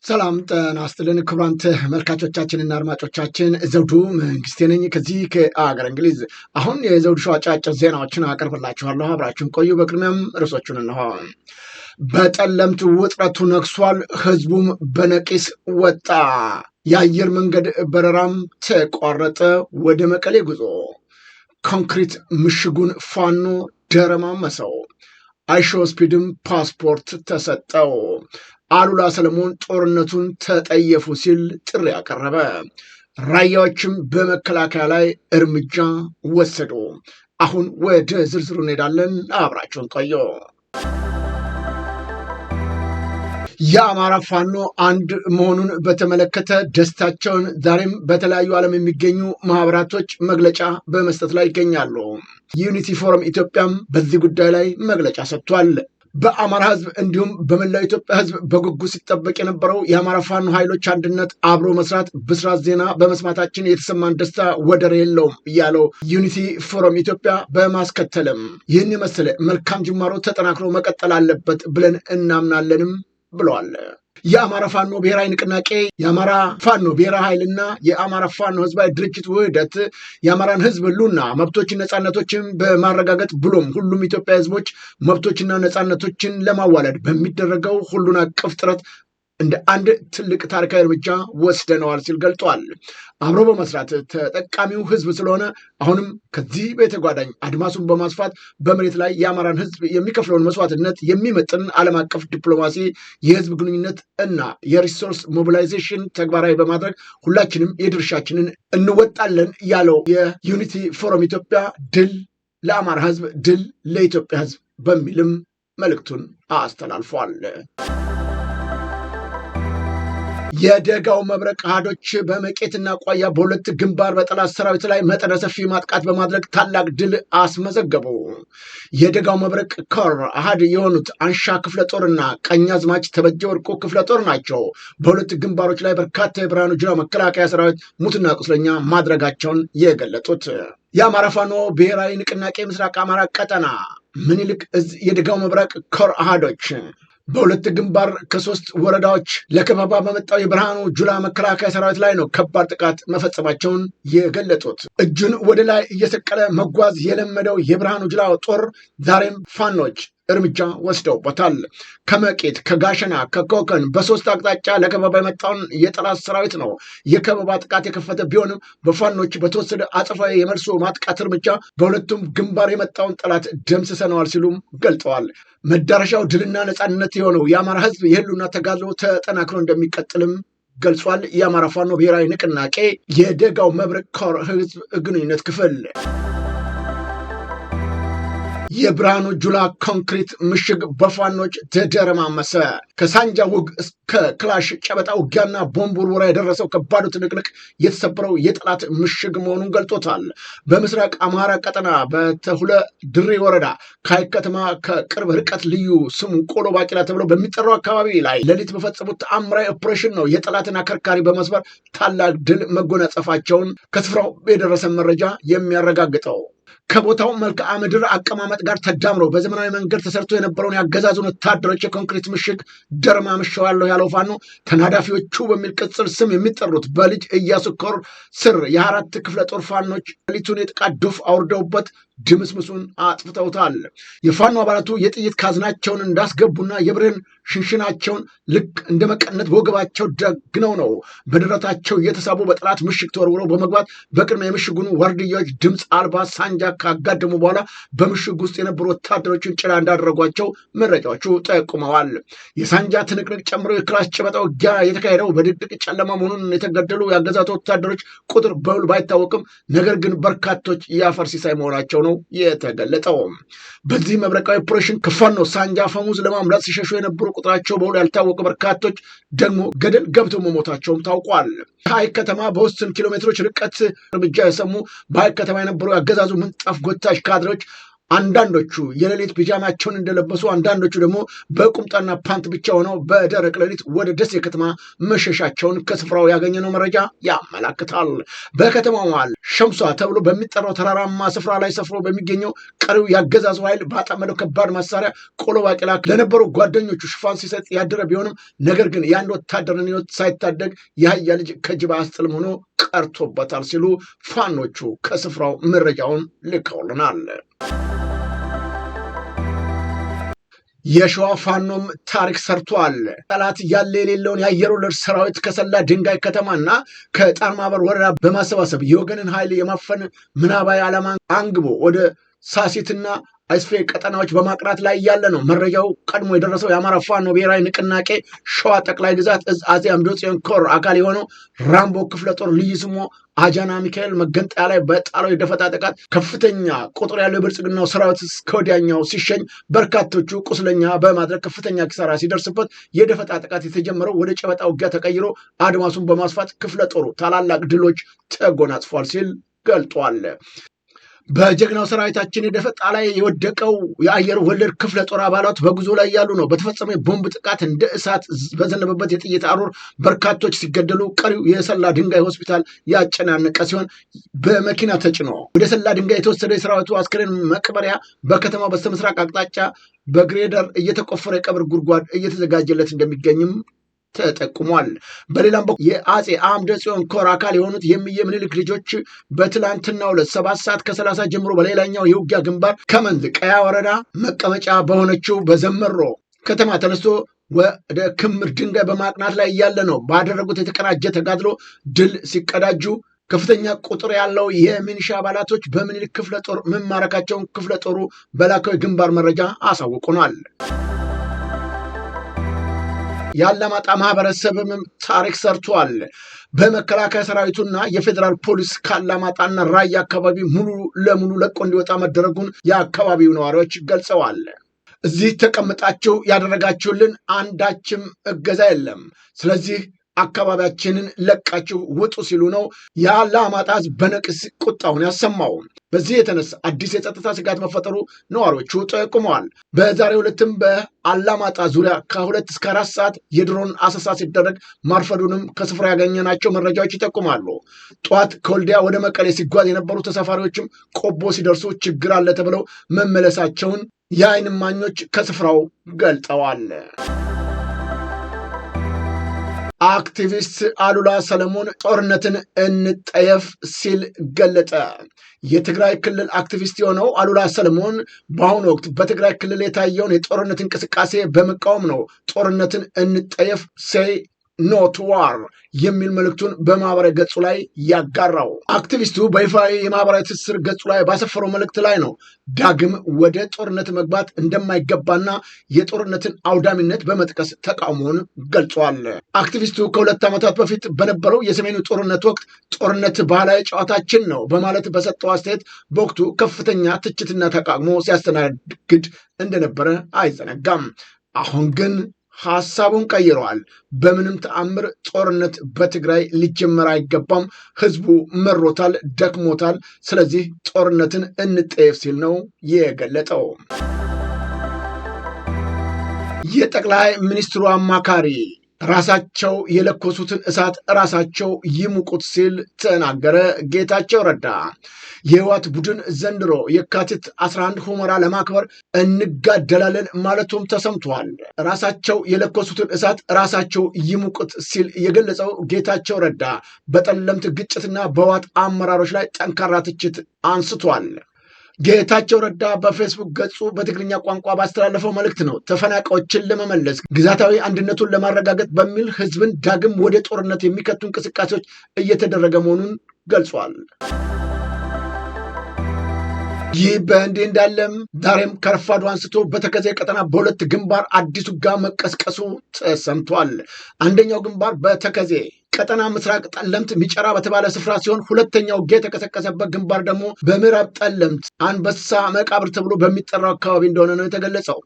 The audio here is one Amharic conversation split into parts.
ሰላም ጤና ይስጥልን ክቡራን ተመልካቾቻችንና አድማጮቻችን ዘውዱ መንግስቴ ነኝ ከዚህ ከአገር እንግሊዝ። አሁን የዘውዱ ሾው አጫጭር ዜናዎችን አቀርብላችኋለሁ፣ አብራችሁን ቆዩ። በቅድሚያም ርዕሶቹን እንሆ። በጠለምት ውጥረቱ ነግሷል፣ ህዝቡም በነቂስ ወጣ። የአየር መንገድ በረራም ተቋረጠ። ወደ መቀሌ ጉዞ። ኮንክሪት ምሽጉን ፋኖ ደረማመሰው። አይሾ ስፒድም ፓስፖርት ተሰጠው። አሉላ ሰለሞን ጦርነቱን ተጠየፉ ሲል ጥሪ ያቀረበ። ራያዎችም በመከላከያ ላይ እርምጃ ወሰዱ። አሁን ወደ ዝርዝሩ እንሄዳለን፣ አብራችሁን ቆዩ። የአማራ ፋኖ አንድ መሆኑን በተመለከተ ደስታቸውን ዛሬም በተለያዩ ዓለም የሚገኙ ማህበራቶች መግለጫ በመስጠት ላይ ይገኛሉ። ዩኒቲ ፎረም ኢትዮጵያም በዚህ ጉዳይ ላይ መግለጫ ሰጥቷል። በአማራ ህዝብ እንዲሁም በመላው ኢትዮጵያ ህዝብ በጉጉት ሲጠበቅ የነበረው የአማራ ፋኖ ኃይሎች አንድነት አብሮ መስራት ብስራት ዜና በመስማታችን የተሰማን ደስታ ወደር የለውም ያለው ዩኒቲ ፎረም ኢትዮጵያ በማስከተልም ይህን የመሰለ መልካም ጅማሮ ተጠናክሮ መቀጠል አለበት ብለን እናምናለንም ብለዋል። የአማራ ፋኖ ብሔራዊ ንቅናቄ፣ የአማራ ፋኖ ብሔራዊ ኃይልና የአማራ ፋኖ ህዝባዊ ድርጅት ውህደት የአማራን ህዝብ ህልውና መብቶችን፣ ነፃነቶችን በማረጋገጥ ብሎም ሁሉም ኢትዮጵያ ህዝቦች መብቶችና ነፃነቶችን ለማዋለድ በሚደረገው ሁሉን አቀፍ ጥረት እንደ አንድ ትልቅ ታሪካዊ እርምጃ ወስደነዋል ሲል ገልጧል። አብሮ በመስራት ተጠቃሚው ህዝብ ስለሆነ አሁንም ከዚህ በተጓዳኝ አድማሱን በማስፋት በመሬት ላይ የአማራን ህዝብ የሚከፍለውን መስዋዕትነት የሚመጥን ዓለም አቀፍ ዲፕሎማሲ፣ የህዝብ ግንኙነት እና የሪሶርስ ሞቢላይዜሽን ተግባራዊ በማድረግ ሁላችንም የድርሻችንን እንወጣለን ያለው የዩኒቲ ፎረም ኢትዮጵያ ድል ለአማራ ህዝብ፣ ድል ለኢትዮጵያ ህዝብ በሚልም መልእክቱን አስተላልፏል። የደጋው መብረቅ አሃዶች በመቄትና ቋያ በሁለት ግንባር በጠላት ሰራዊት ላይ መጠነ ሰፊ ማጥቃት በማድረግ ታላቅ ድል አስመዘገቡ። የደጋው መብረቅ ኮር አሃድ የሆኑት አንሻ ክፍለ ጦርና ቀኛዝማች ተበጀ ወርቁ ክፍለ ጦር ናቸው። በሁለት ግንባሮች ላይ በርካታ የብርሃኑ ጁላ መከላከያ ሰራዊት ሙትና ቁስለኛ ማድረጋቸውን የገለጡት የአማራ ፋኖ ብሔራዊ ንቅናቄ ምስራቅ አማራ ቀጠና ምኒልክ እዝ የደጋው መብረቅ ኮር አሃዶች በሁለት ግንባር ከሶስት ወረዳዎች ለከበባ በመጣው የብርሃኑ ጁላ መከላከያ ሰራዊት ላይ ነው ከባድ ጥቃት መፈጸማቸውን የገለጡት። እጁን ወደ ላይ እየሰቀለ መጓዝ የለመደው የብርሃኑ ጁላ ጦር ዛሬም ፋኖች እርምጃ ወስደውበታል። ከመቄት፣ ከጋሸና፣ ከኮከን በሶስት አቅጣጫ ለከበባ የመጣውን የጠላት ሰራዊት ነው የከበባ ጥቃት የከፈተ ቢሆንም በፋኖች በተወሰደ አጸፋዊ የመልሶ ማጥቃት እርምጃ በሁለቱም ግንባር የመጣውን ጠላት ደምስሰነዋል ሲሉም ገልጠዋል። መዳረሻው ድልና ነፃነት የሆነው የአማራ ህዝብ የህልውና ተጋድሎ ተጠናክሮ እንደሚቀጥልም ገልጿል። የአማራ ፋኖ ብሔራዊ ንቅናቄ የደጋው መብረቅ ኮር ህዝብ ግንኙነት ክፍል የብርሃኑ ጁላ ኮንክሪት ምሽግ በፋኖች ተደረማመሰ። ከሳንጃ ውግ እስከ ክላሽ ጨበጣ ውጊያና ቦምብ ውርወራ የደረሰው ከባዱ ትንቅንቅ የተሰበረው የጠላት ምሽግ መሆኑን ገልጦታል። በምስራቅ አማራ ቀጠና በተሁለ ድሬ ወረዳ ካይ ከተማ ከቅርብ ርቀት ልዩ ስሙ ቆሎ ባቂላ ተብሎ በሚጠራው አካባቢ ላይ ሌሊት በፈጸሙት ተአምራዊ ኦፕሬሽን ነው የጠላትን አከርካሪ በመስበር ታላቅ ድል መጎናጸፋቸውን ከስፍራው የደረሰ መረጃ የሚያረጋግጠው ከቦታው መልክዓ ምድር አቀማመጥ ጋር ተዳምሮ በዘመናዊ መንገድ ተሰርቶ የነበረውን ያገዛዙን ወታደሮች የኮንክሪት ምሽግ ደርማምሼዋለሁ ያለው ፋኖ ተናዳፊዎቹ በሚል ቅጽል ስም የሚጠሩት በልጅ ኢያሱ ኮር ስር የአራት ክፍለ ጦር ፋኖች ሌሊቱን የጥቃት ዶፍ አውርደውበት ድምስምሱን አጥፍተውታል። የፋኖ አባላቱ የጥይት ካዝናቸውን እንዳስገቡና የብሬን ሽንሽናቸውን ልክ እንደ መቀነት በወገባቸው ደግነው ነው በደረታቸው እየተሳቡ በጠላት ምሽግ ተወርውረው በመግባት በቅድሚያ የምሽጉን ዋርድያዎች ድምፅ አልባ ሳንጃ ካጋደሙ በኋላ በምሽግ ውስጥ የነበሩ ወታደሮችን ጭላ እንዳደረጓቸው መረጃዎቹ ጠቁመዋል። የሳንጃ ትንቅንቅ ጨምሮ የክላሽ ጨበጣ ውጊያ የተካሄደው በድቅድቅ ጨለማ መሆኑን የተገደሉ የአገዛዙ ወታደሮች ቁጥር በውል ባይታወቅም ነገር ግን በርካቶች የአፈር ሲሳይ መሆናቸው ነው የተገለጠው። በዚህ መብረቃዊ ኦፕሬሽን ከፋኖ ሳንጃ ፈሙዝ ለማምለጥ ሲሸሹ የነበሩ ቁጥራቸው በውል ያልታወቁ በርካቶች ደግሞ ገደል ገብተው መሞታቸውም ታውቋል። ሀይቅ ከተማ በውስን ኪሎ ሜትሮች ርቀት እርምጃ የሰሙ በሀይቅ ከተማ የነበሩ ያገዛዙ ምንጣፍ ጎታች ካድሬዎች አንዳንዶቹ የሌሊት ፒጃማቸውን እንደለበሱ፣ አንዳንዶቹ ደግሞ በቁምጣና ፓንት ብቻ ሆነው በደረቅ ሌሊት ወደ ደሴ ከተማ መሸሻቸውን ከስፍራው ያገኘነው መረጃ ያመላክታል። በከተማው መሃል ሸምሷ ተብሎ በሚጠራው ተራራማ ስፍራ ላይ ሰፍሮ በሚገኘው ቀሪው ያገዛዙ ኃይል ባጠመደው ከባድ መሳሪያ ቆሎ ባቄላ ለነበሩ ጓደኞቹ ሽፋን ሲሰጥ ያደረ ቢሆንም ነገር ግን የአንድ ወታደርን ሕይወት ሳይታደግ የአህያ ልጅ ከጅብ አያስጥልም ሆኖ ቀርቶበታል ሲሉ ፋኖቹ ከስፍራው መረጃውን ልከውልናል። የሸዋ ፋኖም ታሪክ ሰርቷል። ጠላት ያለ የሌለውን የአየር ወለድ ሰራዊት ከሰላ ድንጋይ ከተማና ከጣርማበር ወረዳ በማሰባሰብ የወገንን ኃይል የማፈን ምናባዊ ዓላማ አንግቦ ወደ ሳሲትና አይስፌ ቀጠናዎች በማቅናት ላይ ያለ ነው። መረጃው ቀድሞ የደረሰው የአማራ ፋኖ ብሔራዊ ንቅናቄ ሸዋ ጠቅላይ ግዛት እዝ አፄ አምደ ጽዮን ኮር አካል የሆነው ራምቦ ክፍለ ጦር ልዩ ስሙ አጃና ሚካኤል መገንጠያ ላይ በጣለው የደፈጣ ጥቃት ከፍተኛ ቁጥር ያለው የብልጽግናው ሰራዊት እስከወዲያኛው ሲሸኝ በርካቶቹ ቁስለኛ በማድረግ ከፍተኛ ኪሳራ ሲደርስበት የደፈጣ ጥቃት የተጀመረው ወደ ጨበጣ ውጊያ ተቀይሮ አድማሱን በማስፋት ክፍለ ጦሩ ታላላቅ ድሎች ተጎናጽፏል ሲል ገልጧል። በጀግናው ሰራዊታችን የደፈጣ ላይ የወደቀው የአየር ወለድ ክፍለ ጦር አባላት በጉዞ ላይ ያሉ ነው። በተፈጸመ ቦምብ ጥቃት እንደ እሳት በዘነበበት የጥይት አሩር በርካቶች ሲገደሉ፣ ቀሪው የሰላ ድንጋይ ሆስፒታል ያጨናነቀ ሲሆን በመኪና ተጭኖ ወደ ሰላ ድንጋይ የተወሰደ የሰራዊቱ አስክሬን መቅበሪያ በከተማው በስተምስራቅ አቅጣጫ በግሬደር እየተቆፈረ የቀብር ጉድጓድ እየተዘጋጀለት እንደሚገኝም ተጠቁሟል። በሌላም በኩል የአፄ አምደ ጽዮን ኮር አካል የሆኑት የሚየ ምኒልክ ልጆች በትላንትናው ዕለት 7:30 ጀምሮ በሌላኛው የውጊያ ግንባር ከመንዝ ቀያ ወረዳ መቀመጫ በሆነችው በዘመሮ ከተማ ተነስቶ ወደ ክምር ድንጋይ በማቅናት ላይ እያለ ነው ባደረጉት የተቀናጀ ተጋድሎ ድል ሲቀዳጁ ከፍተኛ ቁጥር ያለው የሚኒሻ አባላቶች በምኒልክ ክፍለ ጦር መማረካቸውን ክፍለ ጦሩ በላከው ግንባር መረጃ አሳውቁናል። የአላማጣ ማህበረሰብም ታሪክ ሰርቷል። በመከላከያ ሰራዊቱና የፌዴራል ፖሊስ ከአላማጣና ራያ አካባቢ ሙሉ ለሙሉ ለቆ እንዲወጣ መደረጉን የአካባቢው ነዋሪዎች ገልጸዋል። እዚህ ተቀምጣችሁ ያደረጋችሁልን አንዳችም እገዛ የለም፣ ስለዚህ አካባቢያችንን ለቃችሁ ውጡ ሲሉ ነው የአላማጣ ሕዝብ በነቅስ ቁጣውን ያሰማው። በዚህ የተነሳ አዲስ የጸጥታ ስጋት መፈጠሩ ነዋሪዎቹ ጠቁመዋል። በዛሬው ዕለትም በአላማጣ ዙሪያ ከ2 እስከ 4 ሰዓት የድሮን አሰሳ ሲደረግ ማርፈዱንም ከስፍራ ያገኘናቸው መረጃዎች ይጠቁማሉ። ጠዋት ከወልዲያ ወደ መቀሌ ሲጓዝ የነበሩ ተሳፋሪዎችም ቆቦ ሲደርሱ ችግር አለ ተብለው መመለሳቸውን የዓይን እማኞች ከስፍራው ገልጠዋል። አክቲቪስት አሉላ ሰለሞን ጦርነትን እንጠየፍ ሲል ገለጠ። የትግራይ ክልል አክቲቪስት የሆነው አሉላ ሰለሞን በአሁኑ ወቅት በትግራይ ክልል የታየውን የጦርነት እንቅስቃሴ በመቃወም ነው ጦርነትን እንጠየፍ ሴይ ኖት ዋር የሚል መልእክቱን በማህበራዊ ገጹ ላይ ያጋራው። አክቲቪስቱ በይፋዊ የማህበራዊ ትስስር ገጹ ላይ ባሰፈረው መልእክት ላይ ነው ዳግም ወደ ጦርነት መግባት እንደማይገባና የጦርነትን አውዳሚነት በመጥቀስ ተቃውሞውን ገልጿል። አክቲቪስቱ ከ2 ዓመታት በፊት በነበረው የሰሜኑ ጦርነት ወቅት ጦርነት ባህላዊ ጨዋታችን ነው በማለት በሰጠው አስተያየት በወቅቱ ከፍተኛ ትችትና ተቃውሞ ሲያስተናግድ እንደነበረ አይዘነጋም። አሁን ግን ሐሳቡን ቀይረዋል። በምንም ተአምር ጦርነት በትግራይ ሊጀመር አይገባም፣ ህዝቡ መሮታል፣ ደክሞታል፣ ስለዚህ ጦርነትን እንጠየፍ ሲል ነው የገለጠው። የጠቅላይ ሚኒስትሩ አማካሪ ራሳቸው የለኮሱትን እሳት ራሳቸው ይሙቁት ሲል ተናገረ። ጌታቸው ረዳ የህወሓት ቡድን ዘንድሮ የካቲት 11 ሁመራ ለማክበር እንጋደላለን ማለቱም ተሰምቷል። ራሳቸው የለኮሱትን እሳት ራሳቸው ይሙቁት ሲል የገለጸው ጌታቸው ረዳ በጠለምት ግጭትና በህወሓት አመራሮች ላይ ጠንካራ ትችት አንስቷል። ጌታቸው ረዳ በፌስቡክ ገጹ በትግርኛ ቋንቋ ባስተላለፈው መልእክት ነው ተፈናቃዮችን ለመመለስ ግዛታዊ አንድነቱን ለማረጋገጥ በሚል ህዝብን ዳግም ወደ ጦርነት የሚከቱ እንቅስቃሴዎች እየተደረገ መሆኑን ገልጿል። ይህ በእንዲህ እንዳለም ዛሬም ከረፋዱ አንስቶ በተከዜ ቀጠና በሁለት ግንባር አዲስ ውጊያ መቀስቀሱ ተሰምቷል። አንደኛው ግንባር በተከዜ ቀጠና ምስራቅ ጠለምት ሚጨራ በተባለ ስፍራ ሲሆን ሁለተኛው ውጊያ የተቀሰቀሰበት ግንባር ደግሞ በምዕራብ ጠለምት አንበሳ መቃብር ተብሎ በሚጠራው አካባቢ እንደሆነ ነው የተገለጸው።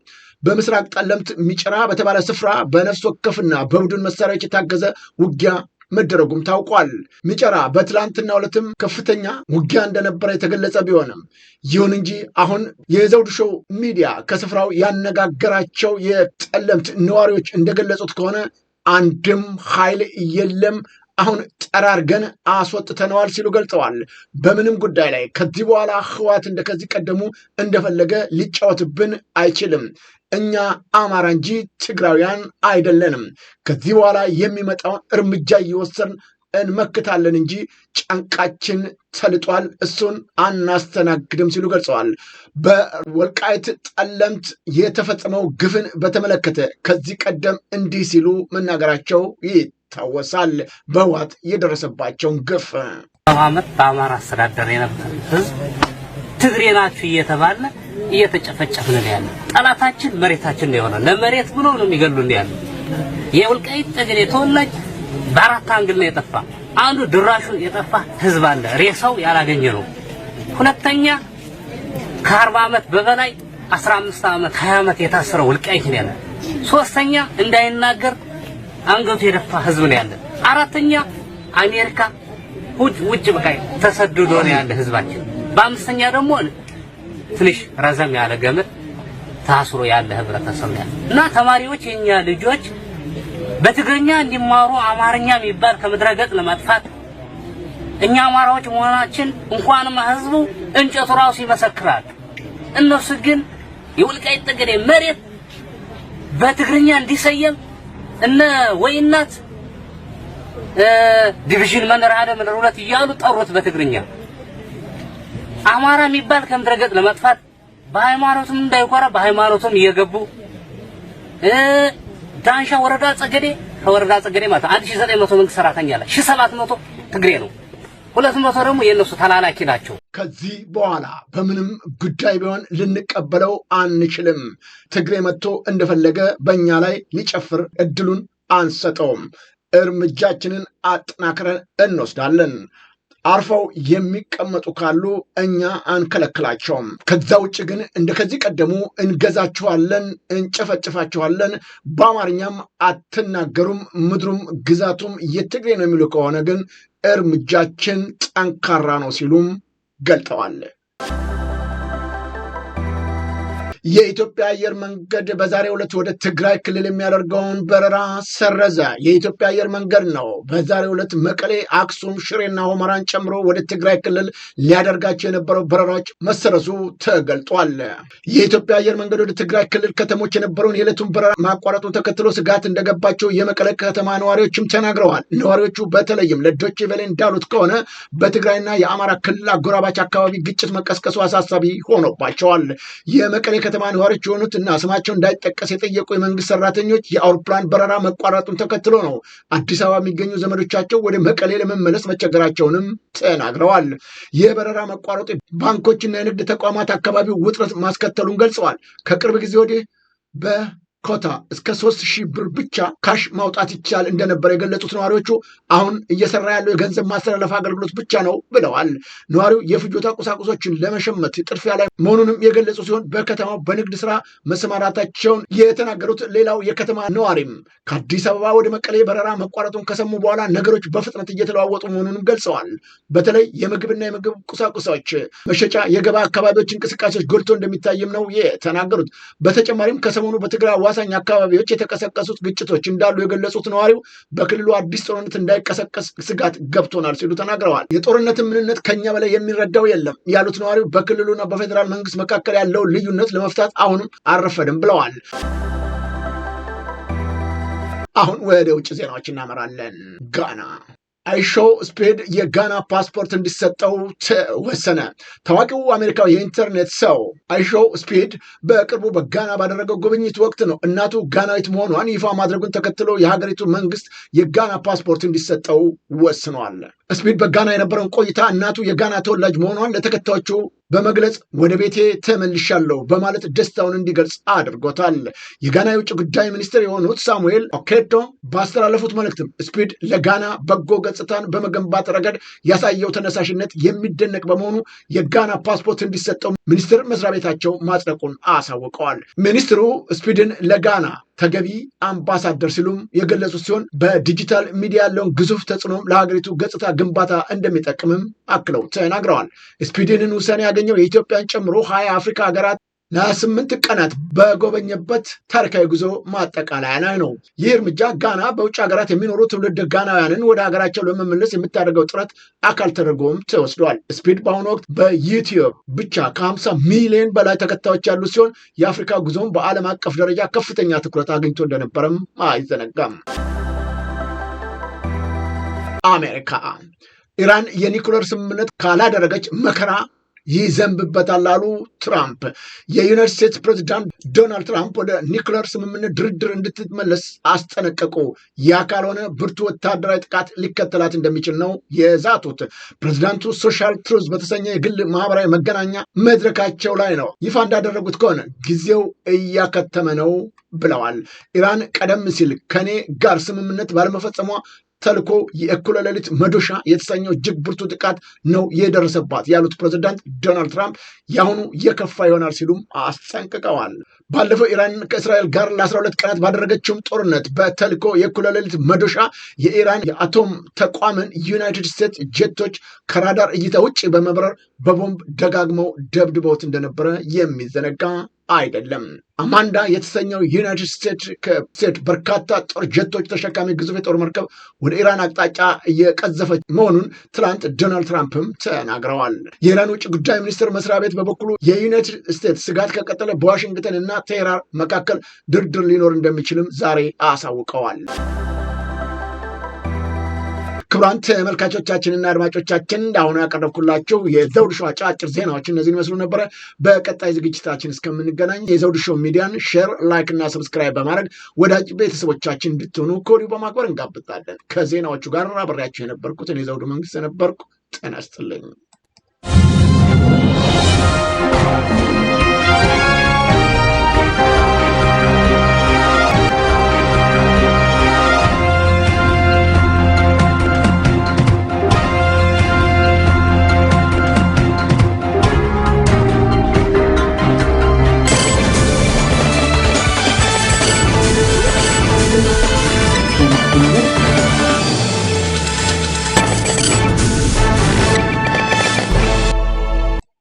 በምስራቅ ጠለምት ሚጨራ በተባለ ስፍራ በነፍስ ወከፍና በቡድን መሳሪያዎች የታገዘ ውጊያ መደረጉም ታውቋል። ሚጨራ በትላንትናው ዕለትም ከፍተኛ ውጊያ እንደነበረ የተገለጸ ቢሆንም ይሁን እንጂ አሁን የዘውዱ ሾው ሚዲያ ከስፍራው ያነጋገራቸው የጠለምት ነዋሪዎች እንደገለጹት ከሆነ አንድም ኃይል የለም፣ አሁን ጠራርገን አስወጥተነዋል ሲሉ ገልጸዋል። በምንም ጉዳይ ላይ ከዚህ በኋላ ህወሓት እንደከዚህ ቀደሙ እንደፈለገ ሊጫወትብን አይችልም። እኛ አማራ እንጂ ትግራውያን አይደለንም። ከዚህ በኋላ የሚመጣውን እርምጃ እየወሰድን እንመክታለን እንጂ ጫንቃችን ተልጧል፣ እሱን አናስተናግድም ሲሉ ገልጸዋል። በወልቃይት ጠለምት የተፈጸመው ግፍን በተመለከተ ከዚህ ቀደም እንዲህ ሲሉ መናገራቸው ይታወሳል። በህወሓት የደረሰባቸውን ግፍ ዓመት በአማራ አስተዳደር የነበረ ህዝብ ትግሬ ናችሁ እየተባለ እየተጨፈጨፍን ነው ያለ። ጠላታችን መሬታችን ነው የሆነ። ለመሬት ብሎ ነው የሚገሉን ያለ። የወልቃይት ጠገዴ ተወላጅ በአራት አንግል ነው የጠፋ። አንዱ ድራሹ የጠፋ ህዝብ አለ፣ ሬሳው ያላገኘ ነው። ሁለተኛ ከ40 ዓመት በበላይ 15 ዓመት 20 ዓመት የታሰረው ወልቃይት ነው ያለ። ሶስተኛ እንዳይናገር አንገቱ የደፋ ህዝብ ነው ያለ። አራተኛ አሜሪካ ውጭ በቃ ተሰድዶ ነው ያለ ህዝባችን። በአምስተኛ ደግሞ ትንሽ ረዘም ያለ ገመድ ታስሮ ያለ ህብረተሰብ ያለ እና ተማሪዎች የኛ ልጆች በትግርኛ እንዲማሩ አማርኛ የሚባል ከምድረገጽ ለማጥፋት እኛ አማራዎች መሆናችን እንኳንማ ህዝቡ እንጨቱ ራሱ ይመሰክራል። እነሱ ግን የወልቃይት ጠገዴ መሬት በትግርኛ እንዲሰየም እነ ወይናት ዲቪዥን መንራደ መንሩለት እያሉ ጠሩት በትግርኛ። አማራ የሚባል ከምድረገጽ ለማጥፋት በሃይማኖቱም እንዳይቆራ በሃይማኖቱም እየገቡ ዳንሻ ወረዳ ጸገዴ ከወረዳ ጸገዴ ማለት 1900 መንግስት ሰራተኛ አለ፣ 1700 ትግሬ ነው፣ 200 ደግሞ የነሱ ተላላኪ ናቸው። ከዚህ በኋላ በምንም ጉዳይ ቢሆን ልንቀበለው አንችልም። ትግሬ መጥቶ እንደፈለገ በእኛ ላይ ሊጨፍር እድሉን አንሰጠውም። እርምጃችንን አጠናክረን እንወስዳለን። አርፈው የሚቀመጡ ካሉ እኛ አንከለክላቸውም። ከዛ ውጭ ግን እንደከዚህ ቀደሙ እንገዛችኋለን፣ እንጨፈጭፋችኋለን፣ በአማርኛም አትናገሩም፣ ምድሩም ግዛቱም የትግሬ ነው የሚሉ ከሆነ ግን እርምጃችን ጠንካራ ነው ሲሉም ገልጠዋል። የኢትዮጵያ አየር መንገድ በዛሬው ዕለት ወደ ትግራይ ክልል የሚያደርገውን በረራ ሰረዘ። የኢትዮጵያ አየር መንገድ ነው በዛሬው ዕለት መቀሌ፣ አክሱም፣ ሽሬና ሁመራን ጨምሮ ወደ ትግራይ ክልል ሊያደርጋቸው የነበረው በረራዎች መሰረዙ ተገልጧል። የኢትዮጵያ አየር መንገድ ወደ ትግራይ ክልል ከተሞች የነበረውን የዕለቱን በረራ ማቋረጡ ተከትሎ ስጋት እንደገባቸው የመቀሌ ከተማ ነዋሪዎችም ተናግረዋል። ነዋሪዎቹ በተለይም ለዶይቼ ቬለ እንዳሉት ከሆነ በትግራይና የአማራ ክልል አጎራባች አካባቢ ግጭት መቀስቀሱ አሳሳቢ ሆኖባቸዋል። የመቀሌ ከተማ ነዋሪዎች የሆኑት እና ስማቸው እንዳይጠቀስ የጠየቁ የመንግስት ሰራተኞች የአውሮፕላን በረራ መቋረጡን ተከትሎ ነው አዲስ አበባ የሚገኙ ዘመዶቻቸው ወደ መቀሌ ለመመለስ መቸገራቸውንም ተናግረዋል። የበረራ መቋረጡ ባንኮችና የንግድ ተቋማት አካባቢ ውጥረት ማስከተሉን ገልጸዋል። ከቅርብ ጊዜ ወዲህ ኮታ እስከ 3000 ብር ብቻ ካሽ ማውጣት ይቻል እንደነበረ የገለጹት ነዋሪዎቹ አሁን እየሰራ ያለው የገንዘብ ማስተላለፍ አገልግሎት ብቻ ነው ብለዋል። ነዋሪው የፍጆታ ቁሳቁሶችን ለመሸመት ጥድፊያ ላይ መሆኑንም የገለጹ ሲሆን በከተማው በንግድ ስራ መሰማራታቸውን የተናገሩት ሌላው የከተማ ነዋሪም ከአዲስ አበባ ወደ መቀሌ በረራ መቋረጡን ከሰሙ በኋላ ነገሮች በፍጥነት እየተለዋወጡ መሆኑንም ገልጸዋል። በተለይ የምግብና የምግብ ቁሳቁሶች መሸጫ የገበያ አካባቢዎች እንቅስቃሴዎች ጎልቶ እንደሚታይም ነው የተናገሩት። በተጨማሪም ከሰሞኑ በትግራይ አዋሳኝ አካባቢዎች የተቀሰቀሱት ግጭቶች እንዳሉ የገለጹት ነዋሪው በክልሉ አዲስ ጦርነት እንዳይቀሰቀስ ስጋት ገብቶናል ሲሉ ተናግረዋል። የጦርነትን ምንነት ከኛ በላይ የሚረዳው የለም ያሉት ነዋሪው በክልሉና በፌዴራል መንግስት መካከል ያለውን ልዩነት ለመፍታት አሁንም አልረፈድም ብለዋል። አሁን ወደ ውጭ ዜናዎች እናመራለን። ጋና አይሾው ስፔድ የጋና ፓስፖርት እንዲሰጠው ተወሰነ። ታዋቂው አሜሪካዊ የኢንተርኔት ሰው አይሾው ስፔድ በቅርቡ በጋና ባደረገው ጉብኝት ወቅት ነው እናቱ ጋናዊት መሆኗን ይፋ ማድረጉን ተከትሎ የሀገሪቱ መንግስት የጋና ፓስፖርት እንዲሰጠው ወስኗል። ስፔድ በጋና የነበረውን ቆይታ እናቱ የጋና ተወላጅ መሆኗን ለተከታዮቹ በመግለጽ ወደ ቤቴ ተመልሻለሁ በማለት ደስታውን እንዲገልጽ አድርጎታል። የጋና የውጭ ጉዳይ ሚኒስትር የሆኑት ሳሙኤል ኦኬቶ ባስተላለፉት መልእክትም ስፒድ ለጋና በጎ ገጽታን በመገንባት ረገድ ያሳየው ተነሳሽነት የሚደነቅ በመሆኑ የጋና ፓስፖርት እንዲሰጠው ሚኒስትር መስሪያ ቤታቸው ማጽደቁን አሳውቀዋል። ሚኒስትሩ ስፒድን ለጋና ተገቢ አምባሳደር ሲሉም የገለጹ ሲሆን በዲጂታል ሚዲያ ያለውን ግዙፍ ተጽዕኖ ለሀገሪቱ ገጽታ ግንባታ እንደሚጠቅምም አክለው ተናግረዋል። ስፒድንን ውሳኔ ያገኘው የኢትዮጵያን ጨምሮ 20 አፍሪካ ሀገራት ለ8 ቀናት በጎበኘበት ታሪካዊ ጉዞ ማጠቃለያ ላይ ነው። ይህ እርምጃ ጋና በውጭ ሀገራት የሚኖሩ ትውልድ ጋናውያንን ወደ ሀገራቸው ለመመለስ የምታደርገው ጥረት አካል ተደርጎም ተወስዷል። ስፒድ በአሁኑ ወቅት በዩቲዩብ ብቻ ከ50 ሚሊዮን በላይ ተከታዮች ያሉ ሲሆን የአፍሪካ ጉዞም በዓለም አቀፍ ደረጃ ከፍተኛ ትኩረት አግኝቶ እንደነበረም አይዘነጋም። አሜሪካ ኢራን የኒኩለር ስምምነት ካላደረገች መከራ ይዘንብበታል አሉ ትራምፕ። የዩናይትድ ስቴትስ ፕሬዚዳንት ዶናልድ ትራምፕ ወደ ኒኩለር ስምምነት ድርድር እንድትመለስ አስጠነቀቁ። ያ ካልሆነ ብርቱ ወታደራዊ ጥቃት ሊከተላት እንደሚችል ነው የዛቱት። ፕሬዚዳንቱ ሶሻል ትሩዝ በተሰኘ የግል ማህበራዊ መገናኛ መድረካቸው ላይ ነው ይፋ እንዳደረጉት ከሆነ ጊዜው እያከተመ ነው ብለዋል። ኢራን ቀደም ሲል ከኔ ጋር ስምምነት ባለመፈጸሟ ተልኮ የእኩለ ሌሊት መዶሻ የተሰኘው እጅግ ብርቱ ጥቃት ነው የደረሰባት ያሉት ፕሬዚዳንት ዶናልድ ትራምፕ የአሁኑ የከፋ ይሆናል ሲሉም አስጠንቅቀዋል። ባለፈው ኢራን ከእስራኤል ጋር ለ12 ቀናት ባደረገችውም ጦርነት በተልኮ የእኩለ ሌሊት መዶሻ የኢራን የአቶም ተቋምን ዩናይትድ ስቴትስ ጄቶች ከራዳር እይታ ውጭ በመብረር በቦምብ ደጋግመው ደብድበውት እንደነበረ የሚዘነጋ አይደለም። አማንዳ የተሰኘው ዩናይትድ ስቴትስ በርካታ ጦር ጀቶች ተሸካሚ ግዙፍ የጦር መርከብ ወደ ኢራን አቅጣጫ እየቀዘፈች መሆኑን ትላንት ዶናልድ ትራምፕም ተናግረዋል። የኢራን ውጭ ጉዳይ ሚኒስትር መስሪያ ቤት በበኩሉ የዩናይትድ ስቴትስ ስጋት ከቀጠለ በዋሽንግተን እና ቴህራን መካከል ድርድር ሊኖር እንደሚችልም ዛሬ አሳውቀዋል። ክቡራን ተመልካቾቻችንና አድማጮቻችን አሁን ያቀረብኩላችሁ የዘውዱ ሾው አጫጭር ዜናዎች እነዚህን ይመስሉ ነበረ። በቀጣይ ዝግጅታችን እስከምንገናኝ የዘውዱ ሾው ሚዲያን ሼር፣ ላይክ እና ሰብስክራይብ በማድረግ ወዳጅ ቤተሰቦቻችን እንድትሆኑ ከወዲሁ በማክበር እንጋብዛለን። ከዜናዎቹ ጋር አብሬያችሁ የነበርኩት እኔ ዘውዱ መንግስት ነበርኩ። ጤና ይስጥልኝ።